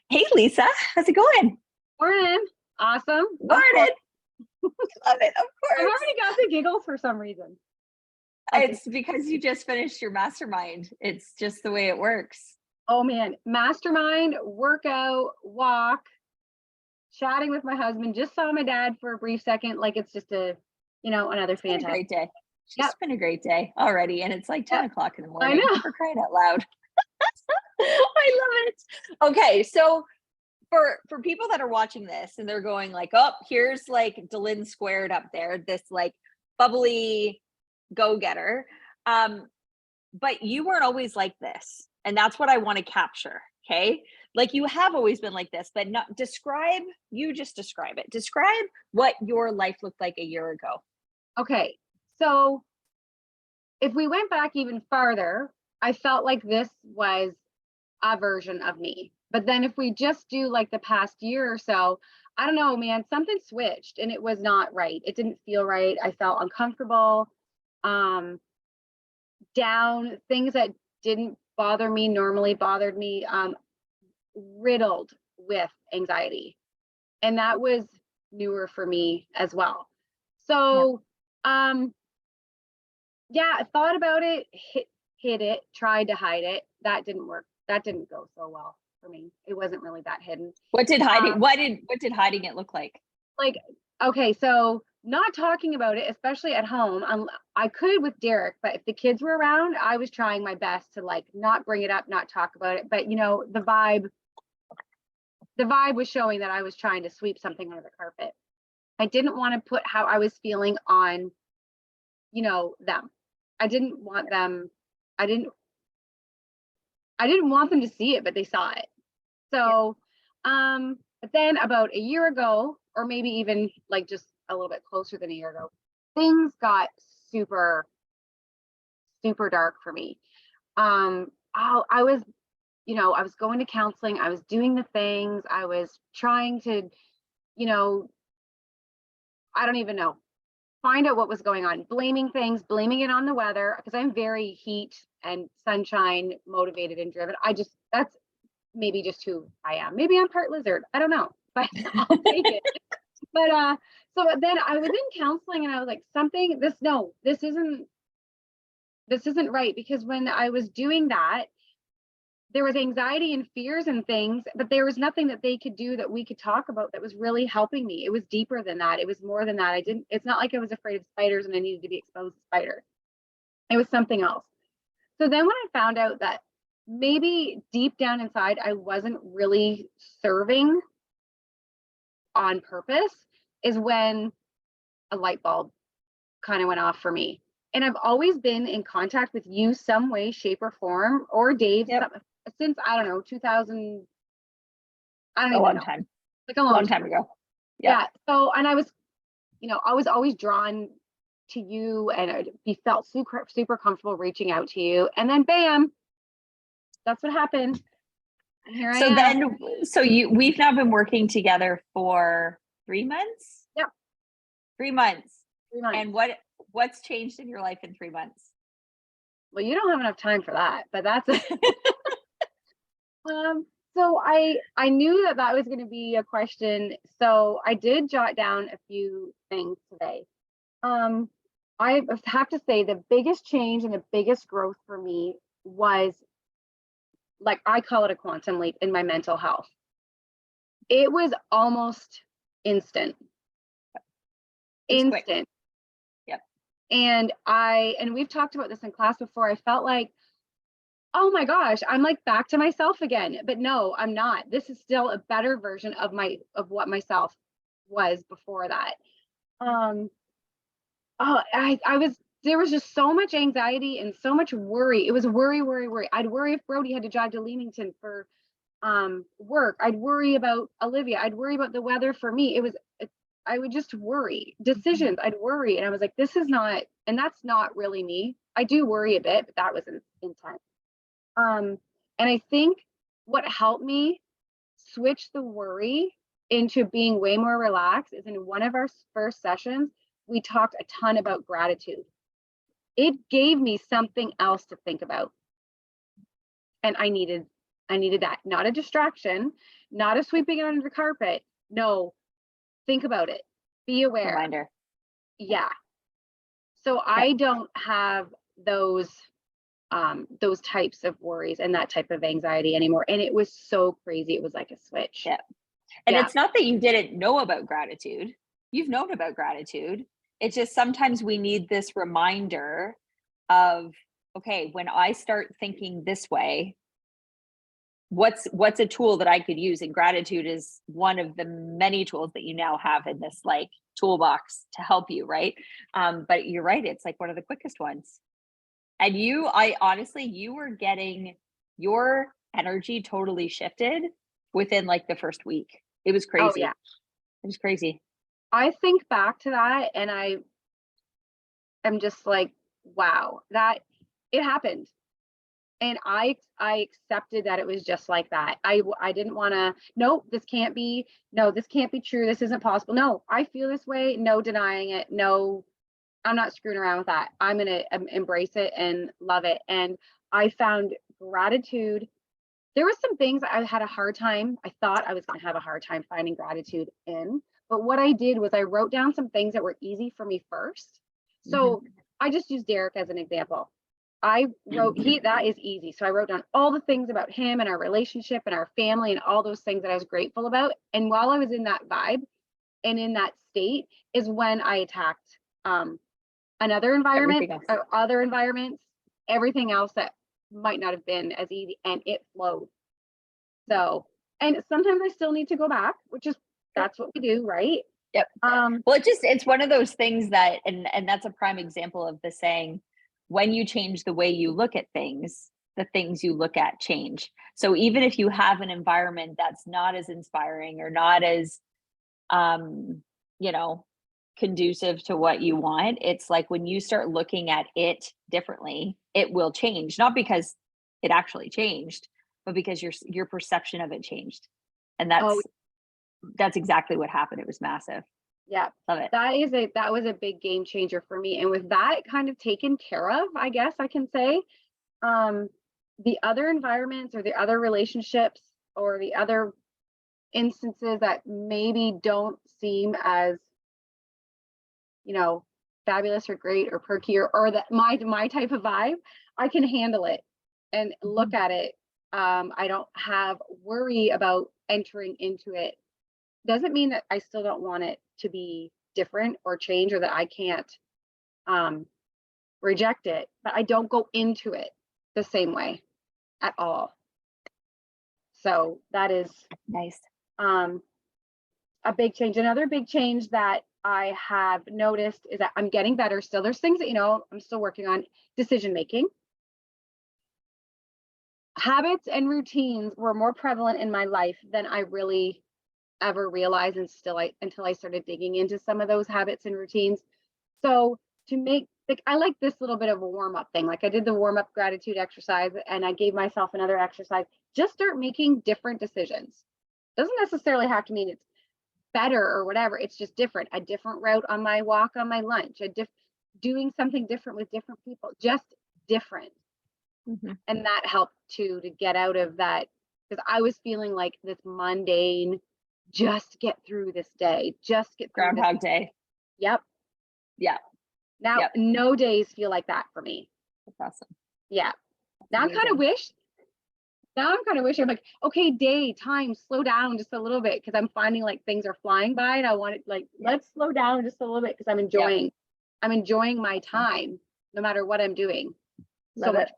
Hey, Lisa, how's it going? Morning. Awesome. Morning. Love it, of I've course. already got the giggles for some reason. It's because you just finished your mastermind. It's just the way it works. Oh man, mastermind, workout, walk, chatting with my husband. Just saw my dad for a brief second. Like it's just another It's been a fantastic. great day. It's Yep. just been a great day already, and it's like 10 o'clock in the I morning. know. For crying out loud. I love it. Okay, so for people that are watching this and they're going like, oh, here's like Delynn squared up there, this like bubbly go-getter. But you weren't always like this. And that's what I want to capture. Okay. Like you have always been like this, but not describe, you just describe it. Describe what your life looked like a year ago. Okay. So if we went back even farther, I felt like this was a version of me. But then if we just do like the past year or so, I don't know, man, something switched and it was not right. It didn't feel right. I felt uncomfortable, down, things that didn't bother me normally bothered me, riddled with anxiety. And that was newer for me as well. So, yeah, I thought about it, hid it, tried to hide it. That didn't work. That didn't go so well for me. It wasn't really that hidden. What did hiding, what did hiding it look like? Like, okay, so not talking about it, especially at home. I could with Derek, but if the kids were around, I was trying my best to like not bring it up, not talk about it. But the vibe was showing that I was trying to sweep something under the carpet. I didn't want to put how I was feeling on, them. I didn't want them, I didn't want them to see it, but they saw it. So, but then about a year ago, or maybe even like just a little bit closer than a year ago, things got super, super dark for me. I was, I was going to counseling, I was doing the things, I was trying to, I don't even know, find out what was going on, blaming it on the weather, because I'm very heat and sunshine motivated and driven. That's maybe just who I am. Maybe I'm part lizard. I don't know, but I'll take it. But so then I was in counseling and I was like, this isn't right. Because when I was doing that, there was anxiety and fears and things, but there was nothing that they could do that we could talk about that was really helping me. It was deeper than that. It was more than that. It's not like I was afraid of spiders and I needed to be exposed to spiders. It was something else. So then when I found out that maybe deep down inside, I wasn't really serving on purpose, is when a light bulb kind of went off for me. And I've always been in contact with you some way, shape, or form, or Dave, since, I don't know, 2000, I don't even know. A long time. Like a long time ago. Yeah. So, and I was always drawn to you, and I felt super, super comfortable reaching out to you. And then bam, that's what happened. And here I am. We've now been working together for 3 months? Yep. 3 months. 3 months. And what's changed in your life in 3 months? Well, you don't have enough time for that, but that's it. So I knew that was going to be a question. So I did jot down a few things today. I have to say the biggest change and the biggest growth for me was, like, I call it a quantum leap in my mental health. It was almost instant. Instant. Yep. And we've talked about this in class before. I felt like, oh my gosh, I'm like back to myself again. But no, I'm not. This is still a better version of what myself was before that. There was just so much anxiety and so much worry. It was worry. I'd worry if Brody had to drive to Leamington for work. I'd worry about Olivia. I'd worry about the weather for me. I would just worry. Decisions, I'd worry. And I was like, this is not, and that's not really me. I do worry a bit, but that was intense. And I think what helped me switch the worry into being way more relaxed is in one of our first sessions, we talked a ton about gratitude. It gave me something else to think about. And I needed I needed that, not a distraction, not a sweeping it under the carpet. No, think about it. Be aware. Reminder. Yeah. So I don't have those types of worries and that type of anxiety anymore. And it was so crazy. It was like a switch. Yeah. And it's not that you didn't know about gratitude. You've known about gratitude. It's just sometimes we need this reminder of, okay, when I start thinking this way, what's a tool that I could use? And gratitude is one of the many tools that you now have in this like toolbox to help you, right? But you're right, it's like one of the quickest ones. And I honestly, you were getting your energy totally shifted within like the first week. It was crazy. Oh yeah. It was crazy. I think back to that and I am just like, wow, that it happened. And I accepted that it was just like that. I didn't want to, no, this can't be, no, this can't be true. This isn't possible. No, I feel this way. No denying it. No, I'm not screwing around with that. I'm going to embrace it and love it. And I found gratitude. There were some things I had a hard time. I thought I was going to have a hard time finding gratitude in. But what I did was I wrote down some things that were easy for me first. So I just used Derek as an example. I wrote, that is easy. So I wrote down all the things about him and our relationship and our family and all those things that I was grateful about. And while I was in that vibe and in that state is when I attacked another environment or other environments, everything else that might not have been as easy, and it flowed. So, and sometimes I still need to go back, which is, that's what we do, right? Yep. Well, it's one of those things that, and that's a prime example of the saying, when you change the way you look at things, the things you look at change. So even if you have an environment that's not as inspiring or not as, conducive to what you want, it's like when you start looking at it differently, it will change, not because it actually changed, but because your perception of it changed. And that's exactly what happened. It was massive. Yeah, love it. That was a big game changer for me. And with that kind of taken care of, I guess I can say, the other environments or the other relationships or the other instances that maybe don't seem as, fabulous or great or perky or that my type of vibe, I can handle it and look at it. I don't have worry about entering into it. Doesn't mean that I still don't want it to be different or change or that I can't reject it, but I don't go into it the same way at all. So that is nice. A big change. Another big change that I have noticed is that I'm getting better still. There's things that, I'm still working on. Decision making. Habits and routines were more prevalent in my life than I really ever realized, and until I started digging into some of those habits and routines. So to make, I like this little bit of a warm-up thing. Like I did the warm-up gratitude exercise and I gave myself another exercise. Just start making different decisions. Doesn't necessarily have to mean it's better or whatever. It's just different. A different route on my walk, on my lunch, doing something different with different people, just different. And that helped too, to get out of that, because I was feeling like this mundane, just get through this day, just get through Groundhog Day. Yep. Yeah. Now, no days feel like that for me. That's awesome. Yeah. Now I'm kind of I'm like, okay, day, time, slow down just a little bit, because I'm finding like things are flying by and I want it like, let's slow down just a little bit, because I'm enjoying my time no matter what I'm doing. Love it.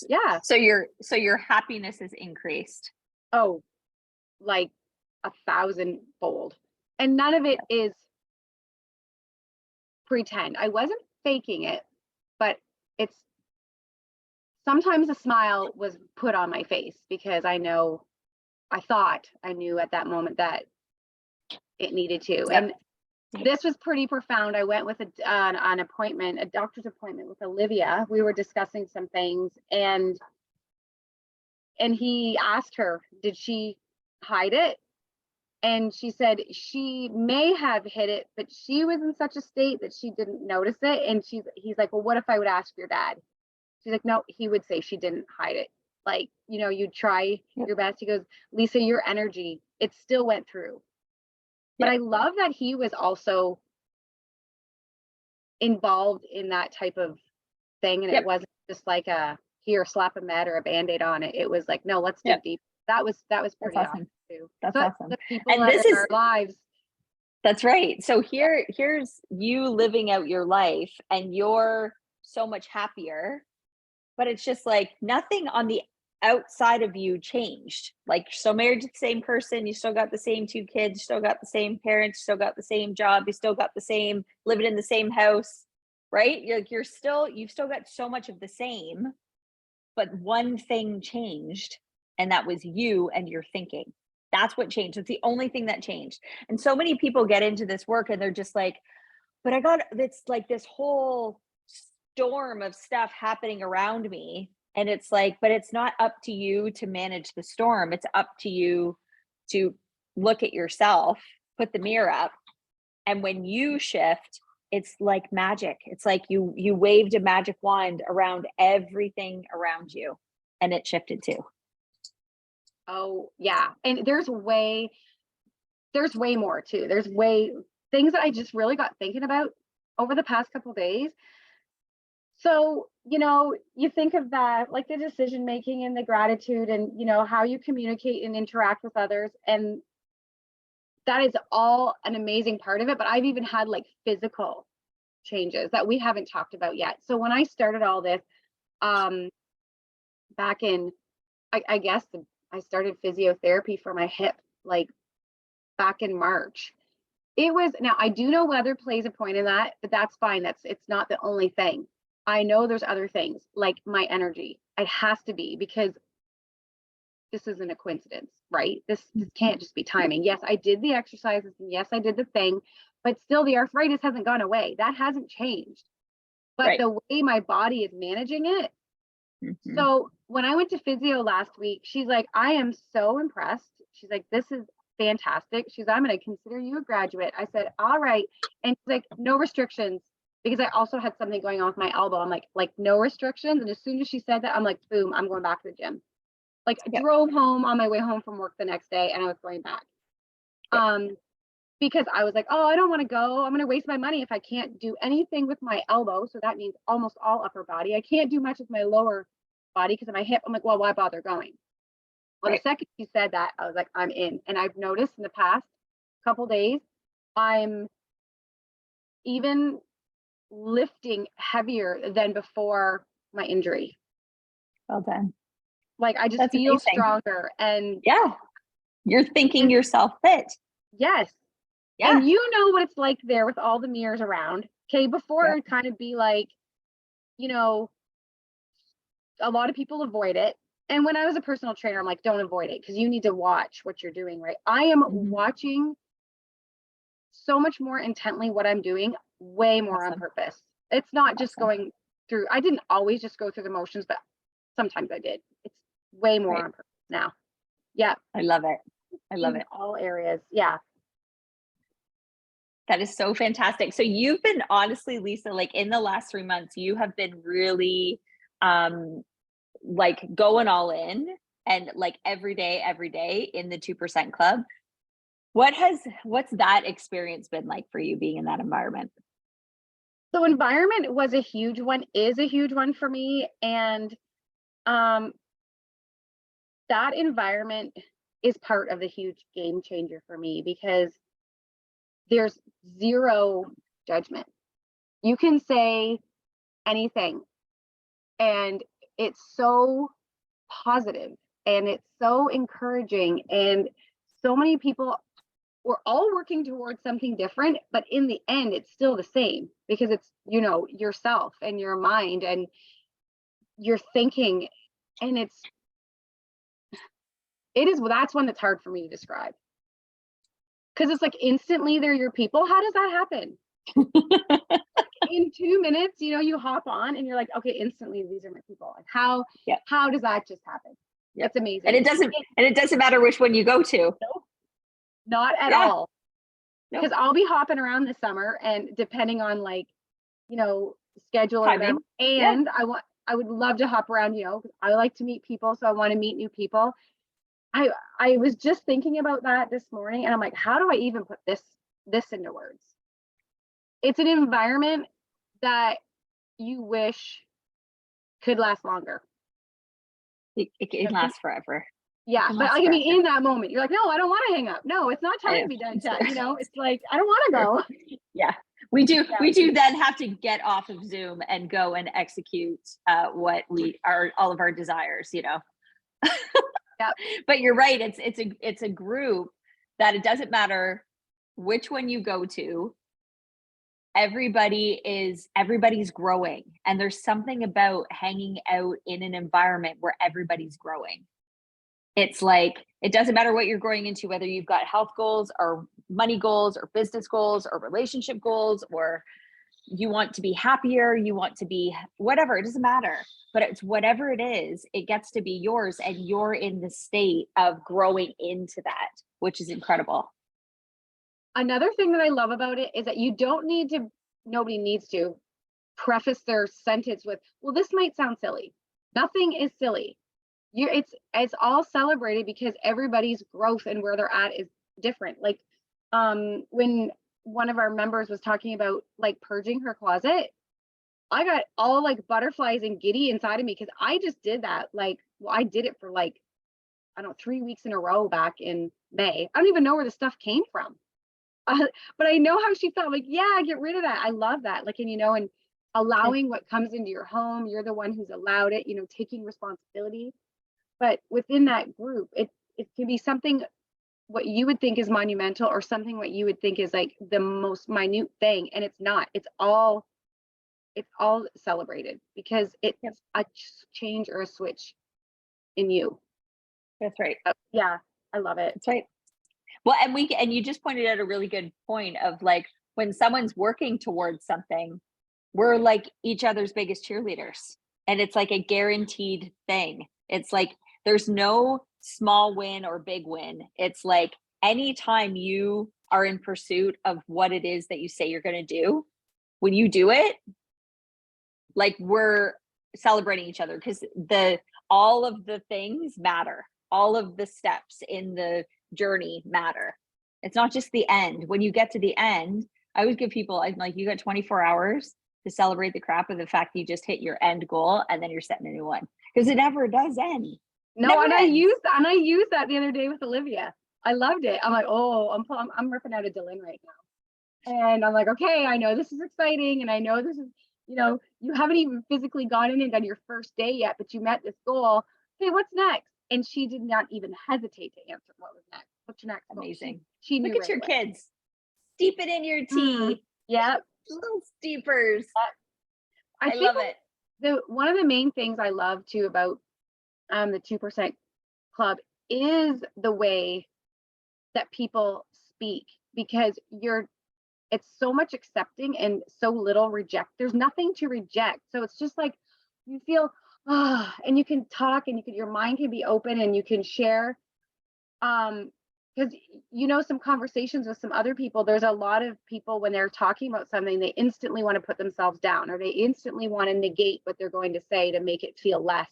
Yeah. So your happiness is increased. Oh, like 1,000-fold. And none of it is pretend. I wasn't faking it, but it's sometimes a smile was put on my face because I thought I knew at that moment that it needed to. And this was pretty profound. I went with an appointment, a doctor's appointment with Olivia. We were discussing some things, and he asked her, did she hide it? And she said she may have hid it, but she was in such a state that she didn't notice it. And he's like, well, what if I would ask your dad? She's like, no, he would say she didn't hide it. like, you try your best. He goes, Lisa, your energy, it still went through. But I love that he was also involved in that type of thing. And it wasn't just like here, slap a med or a Band-Aid on it. It was like, no, let's dig deep. That was pretty awesome too. That's awesome. The people and that this are in is our lives. That's right. So here's you living out your life, and you're so much happier, but it's just like nothing on the outside of you changed. Like, you're still married to the same person, you still got the same 2 kids, you still got the same parents, you still got the same job, you still got the same living in the same house, right? You've still got so much of the same, but one thing changed, and that was you and your thinking. That's what changed. It's the only thing that changed. And so many people get into this work and they're just like, but it's like this whole storm of stuff happening around me. And it's like, but it's not up to you to manage the storm. It's up to you to look at yourself, put the mirror up. And when you shift, it's like magic. It's like you waved a magic wand around everything around you, and it shifted too. Oh yeah. And there's way more too. There's things that I just really got thinking about over the past couple of days. So, you think of that, like the decision making and the gratitude and, how you communicate and interact with others. And that is all an amazing part of it. But I've even had like physical changes that we haven't talked about yet. So when I started all this, back in, I guess I started physiotherapy for my hip, like back in March. Now I do know weather plays a point in that, but that's fine. It's not the only thing. I know there's other things like my energy. It has to be, because this isn't a coincidence, right? This can't just be timing. Yes, I did the exercises and yes, I did the thing, but still the arthritis hasn't gone away. That hasn't changed. But the way my body is managing it. So when I went to physio last week, she's like, I am so impressed. She's like, this is fantastic. She's, I'm going to consider you a graduate. I said, all right. And she's like, no restrictions, because I also had something going on with my elbow. I'm like no restrictions. And as soon as she said that, I'm like, boom, I'm going back to the gym. Like I drove home on my way home from work the next day and I was going back. Because I was like, oh, I don't want to go. I'm going to waste my money if I can't do anything with my elbow. So that means almost all upper body. I can't do much with my lower body because of my hip. I'm like, well, why bother going? Well, the second she said that, I was like, I'm in. And I've noticed in the past couple days, I'm even lifting heavier than before my injury. Well done. Like I just feel stronger. And you're thinking yourself fit. Yes. Yeah. And you know what it's like there with all the mirrors around. Okay. Before it'd kind of be like, a lot of people avoid it. And when I was a personal trainer, I'm like, don't avoid it, because you need to watch what you're doing, right? I am watching so much more intently what I'm doing, way more on purpose. It's not just going through. I didn't always just go through the motions, but sometimes I did. It's way more on purpose now. Yeah. I love it. I love it. All areas. Yeah. That is so fantastic. So you've been, honestly, Lisa, like in the last 3 months, you have been really like going all in, and like every day in the 2% club. What's that experience been like for you, being in that environment? So environment was a huge one, is a huge one for me. And that environment is part of the huge game changer for me, because there's zero judgment. You can say anything and it's so positive and it's so encouraging, and so many people, we're all working towards something different, but in the end it's still the same, because it's yourself and your mind and your thinking. And that's one that's hard for me to describe, because it's like instantly they're your people. How does that happen? In 2 minutes, you hop on and you're like, okay, instantly these are my people. Like how does that just happen? It's amazing. And it doesn't matter which one you go to. Nope. Not at all. Because I'll be hopping around this summer, and depending on schedule or whatever, and I would love to hop around, I like to meet people, so I want to meet new people. I was just thinking about that this morning, and I'm like, how do I even put this into words? It's an environment that you wish could last longer. It can last forever. Yeah, but like, I mean, in that moment, you're like, no, I don't want to hang up. No, it's not time to be done chat. It's like, I don't want to go. Yeah, we do. Yeah. We do then have to get off of Zoom and go and execute what we are, all of our desires. Yeah. But you're right. It's a group that it doesn't matter which one you go to. Everybody's growing, and there's something about hanging out in an environment where everybody's growing. It's like, it doesn't matter what you're growing into, whether you've got health goals or money goals or business goals or relationship goals, or you want to be happier, you want to be whatever, it doesn't matter. But it's whatever it is, it gets to be yours, and you're in the state of growing into that, which is incredible. Another thing that I love about it is that nobody needs to preface their sentence with, well, this might sound silly. Nothing is silly. It's all celebrated because everybody's growth and where they're at is different. Like when one of our members was talking about like purging her closet, I got all like butterflies and giddy inside of me because I just did that. I did it for like, I don't know, 3 weeks in a row back in May. I don't even know where the stuff came from. But I know how she felt. Like, yeah, get rid of that. I love that. Like, and allowing what comes into your home. You're the one who's allowed it, taking responsibility. But within that group, it can be something what you would think is monumental, or something what you would think is like the most minute thing, and it's not. It's all celebrated because it's a change or a switch in you. That's right. Yeah, I love it. That's right. Well, and you just pointed out a really good point of like, when someone's working towards something, we're like each other's biggest cheerleaders, and it's like a guaranteed thing. It's like, there's no small win or big win. It's like, anytime you are in pursuit of what it is that you say you're going to do, when you do it, like, we're celebrating each other, because all of the things matter. All of the steps in the journey matter. It's not just the end. When you get to the end, I always give people, I'm like, you got 24 hours to celebrate the crap of the fact that you just hit your end goal, and then you're setting a new one, because it never does end. No, and I used that the other day with Olivia. I loved it. I'm like, oh, I'm ripping out a Delynn right now, and I'm like, okay, I know this is exciting, and I know this is, you haven't even physically gone in and done your first day yet, but you met this goal. Okay, what's next? And she did not even hesitate to answer what was next. What's your next? Amazing. She knew. Look at your kids. Steep it in your tea. Yep. Little steepers. I love it. One of the main things I love too about the 2% Club is the way that people speak, because it's so much accepting and so little reject. There's nothing to reject. So it's just like, you feel, and you can talk, and your mind can be open, and you can share. Because some conversations with some other people, there's a lot of people, when they're talking about something, they instantly want to put themselves down, or they instantly want to negate what they're going to say to make it feel less.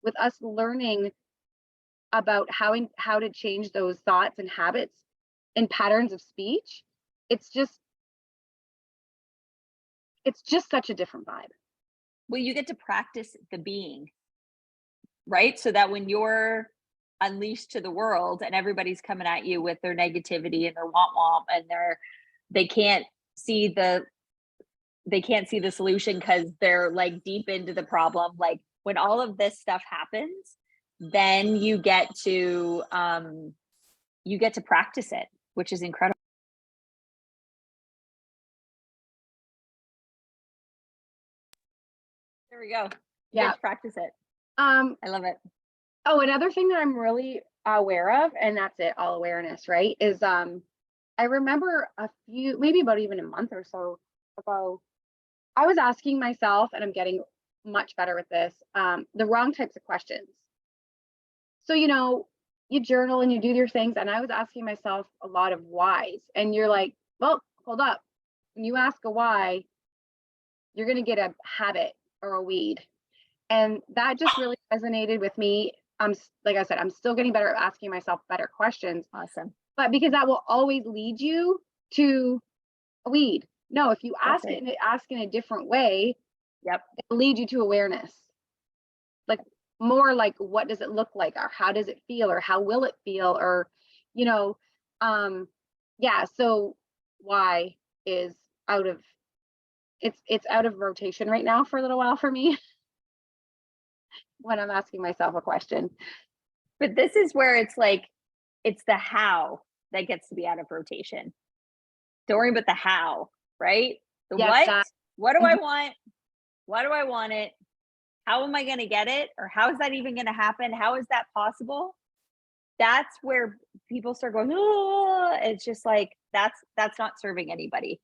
With us learning about how to change those thoughts and habits and patterns of speech, it's just such a different vibe. Well, you get to practice the being, right? So that when you're unleashed to the world and everybody's coming at you with their negativity and their womp and they can't see the solution because they're like deep into the problem. Like, when all of this stuff happens, then you get to practice it, which is incredible. There we go. Yeah, practice it. I love it. Oh, another thing that I'm really aware of, and that's it, all awareness, right, is I remember maybe about even a month or so ago, I was asking myself, and I'm getting much better with this, the wrong types of questions. So, you journal and you do your things, and I was asking myself a lot of whys, and you're like, well, hold up. When you ask a why, you're going to get a habit or a weed. And that just really resonated with me. Like I said, I'm still getting better at asking myself better questions, Awesome. but because that will always lead you to a weed. No, if you That's ask right. it and ask in a different way, Yep. it'll lead you to awareness. Like more like, what does it look like, or how does it feel, or how will it feel, or you know, um, yeah. So why is out of it's out of rotation right now for a little while for me when I'm asking myself a question. But this is where it's like, it's the how that gets to be out of rotation. Don't worry about the how, right? The Yes, that. what do I Mhm. want? Why do I want it? How am I going to get it? Or how is that even going to happen? How is that possible? That's where people start going, oh, it's just like, that's not serving anybody.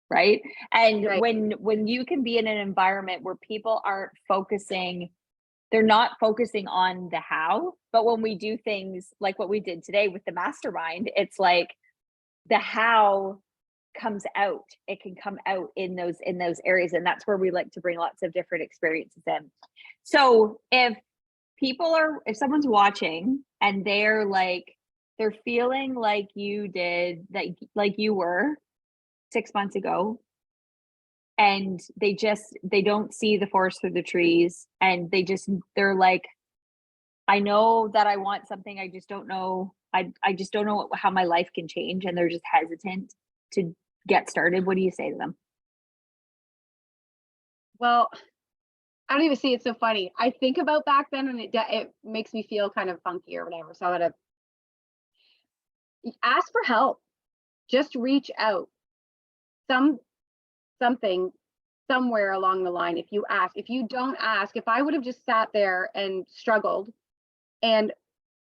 Right. And Right. when you can be in an environment where people aren't focusing, they're not focusing on the how, but when we do things like what we did today with the mastermind, it's like the how comes out. It can come out in those areas. And that's where we like to bring lots of different experiences in. So if someone's watching and they're feeling like you did, like you were 6 months ago, and they don't see the forest through the trees, and they're like, I know that I want something, I just don't know, I just don't know how my life can change, and they're just hesitant to get started. What do you say to them? Well, I don't even see it so funny. I think about back then, and it makes me feel kind of funky or whatever. So I'm gonna ask for help. Just reach out. Some something somewhere along the line. If you ask, if you don't ask, if I would have just sat there and struggled, and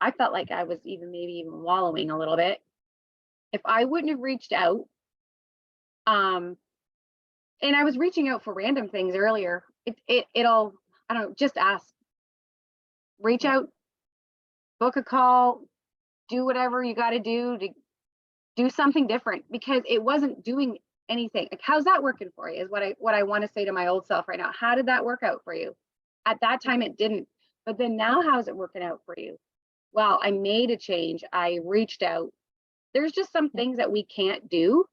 I felt like I was maybe even wallowing a little bit, if I wouldn't have reached out, um, and I was reaching out for random things earlier, it'll, I don't know, just ask, reach Yep. out, book a call, do whatever you got to do do something different, because it wasn't doing anything. Like, how's that working for you is what I want to say to my old self right now. How did that work out for you? At that time it didn't, but then now how's it working out for you? Well, I made a change, I reached out. There's just some Yep. things that we can't do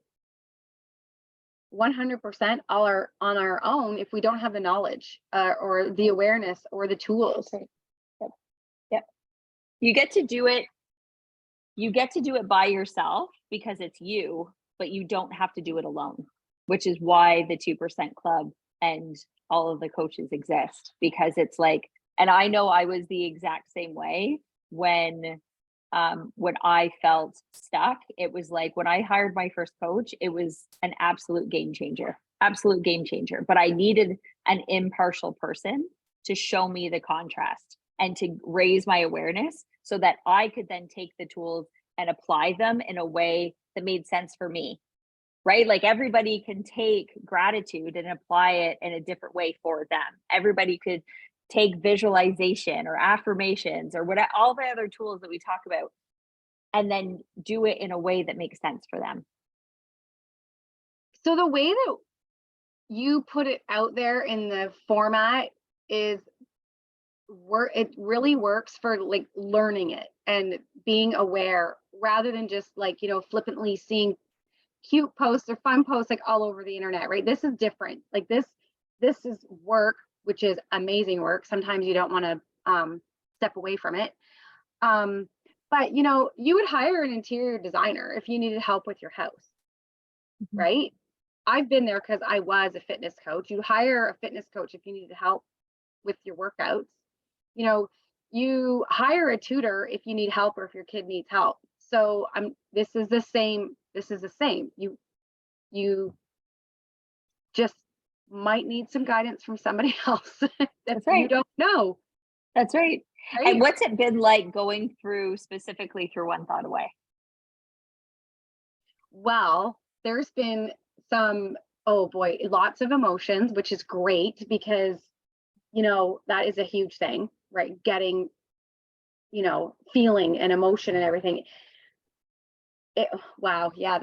100% on our own if we don't have the knowledge, or the Right. awareness or the tools. That's right. Yep. Yep. You get to do it. You get to do it by yourself because it's you, but you don't have to do it alone, which is why the 2% club and all of the coaches exist, because it's like, and I know I was the exact same way when I felt stuck. It was like when I hired my first coach, it was an absolute game changer. But I needed an impartial person to show me the contrast and to raise my awareness so that I could then take the tools and apply them in a way that made sense for me. Right? Like everybody can take gratitude and apply it in a different way for them. Everybody could take visualization or affirmations or what all the other tools that we talk about and then do it in a way that makes sense for them. So the way that you put it out there in the format is it really works for like learning it and being aware, rather than just like, flippantly seeing cute posts or fun posts like all over the internet, right? This is different. Like this is work, which is amazing work. Sometimes you don't want to step away from it. Um, but you would hire an interior designer if you needed help with your house, Mhm. right? I've been there because I was a fitness coach. You hire a fitness coach if you needed help with your workouts. You know, you hire a tutor if you need help or if your kid needs help. So this is the same. This is the same. You just might need some guidance from somebody else that That's you right. don't know, That's right. And right? what's it been like going through specifically through One Thought Away? Well, there's been some, oh boy, lots of emotions, which is great because, that is a huge thing, right? Getting, feeling and emotion and everything. Wow, yeah,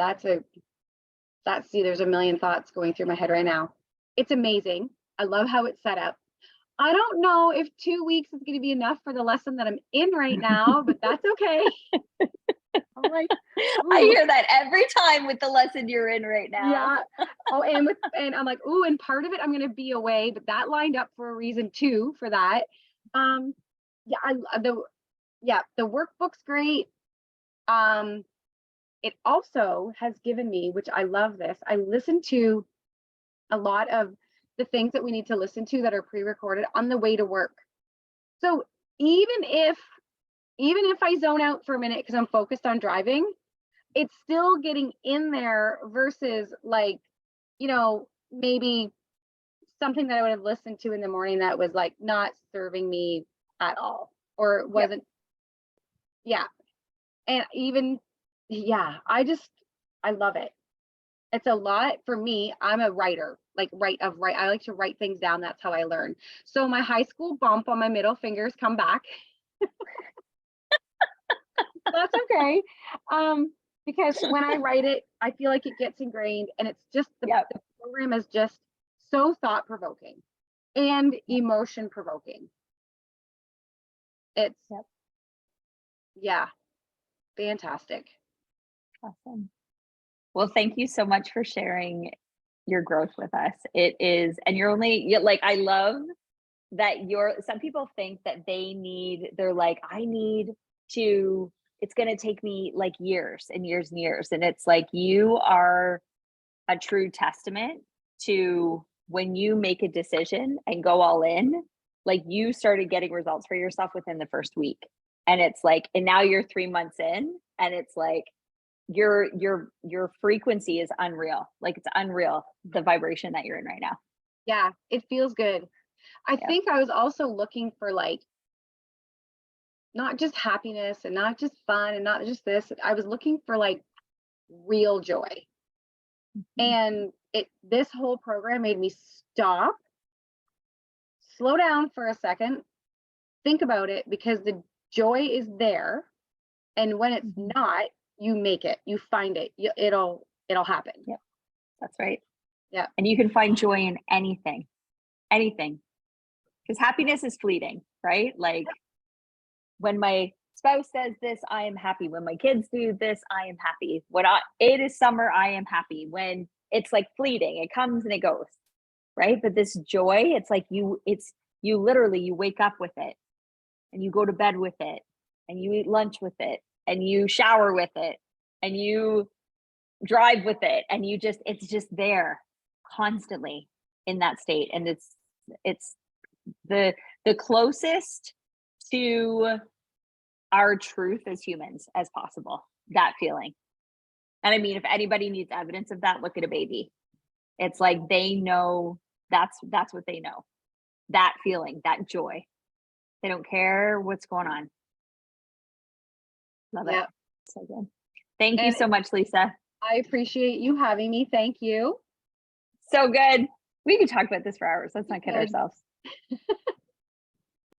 see, there's a million thoughts going through my head right now. It's amazing. I love how it's set up. I don't know if 2 weeks is going to be enough for the lesson that I'm in right now, but that's okay. I'm like, I ooh, hear that every time with the lesson you're in right now. yeah. Oh, and I'm like, ooh, and part of it I'm going to be away, but that lined up for a reason too for that. Yeah, the workbook's great. It also has given me, which I love this, I listen to a lot of the things that we need to listen to that are pre-recorded on the way to work. So even if I zone out for a minute because I'm focused on driving, it's still getting in there versus like, maybe something that I would have listened to in the morning that was like not serving me at all or it wasn't. Yeah. And even, yeah, I love it. It's a lot for me. I'm a writer, like I like to write things down. That's how I learn. So my high school bump on my middle fingers come back. That's okay. Because when I write it, I feel like it gets ingrained and it's just the program is just so thought provoking and emotion provoking. It's yeah, fantastic. Awesome. Well, thank you so much for sharing your growth with us. It is, and I love that some people think that they're like, it's going to take me like years and years and years. And it's like, you are a true testament to when you make a decision and go all in, like you started getting results for yourself within the first week. And it's like, and now you're 3 months in and it's like, your frequency is unreal. Like it's unreal, the vibration that you're in right now. Yeah, it feels good. I think I was also looking for like not just happiness and not just fun and not just this. I was looking for like real joy. And this whole program made me stop, slow down for a second, think about it because the joy is there. And when it's not, you make it, you find it, it'll happen. Yep. That's right. Yeah. And you can find joy in anything. Because happiness is fleeting, right? Like when my spouse says this, I am happy. When my kids do this, I am happy. It is summer, I am happy. When it's like fleeting, it comes and it goes, right? But this joy, it's like you literally, you wake up with it and you go to bed with it and you eat lunch with it and you shower with it and you drive with it and it's just there constantly in that state. And it's the closest to our truth as humans as possible, that feeling. And I mean, if anybody needs evidence of that, look at a baby. It's like they know that's what they know, that feeling, that joy. They don't care what's going on. Love it. So good. Thank you so much, Lisa. I appreciate you having me. Thank you. So good. We could talk about this for hours. Let's not kid ourselves.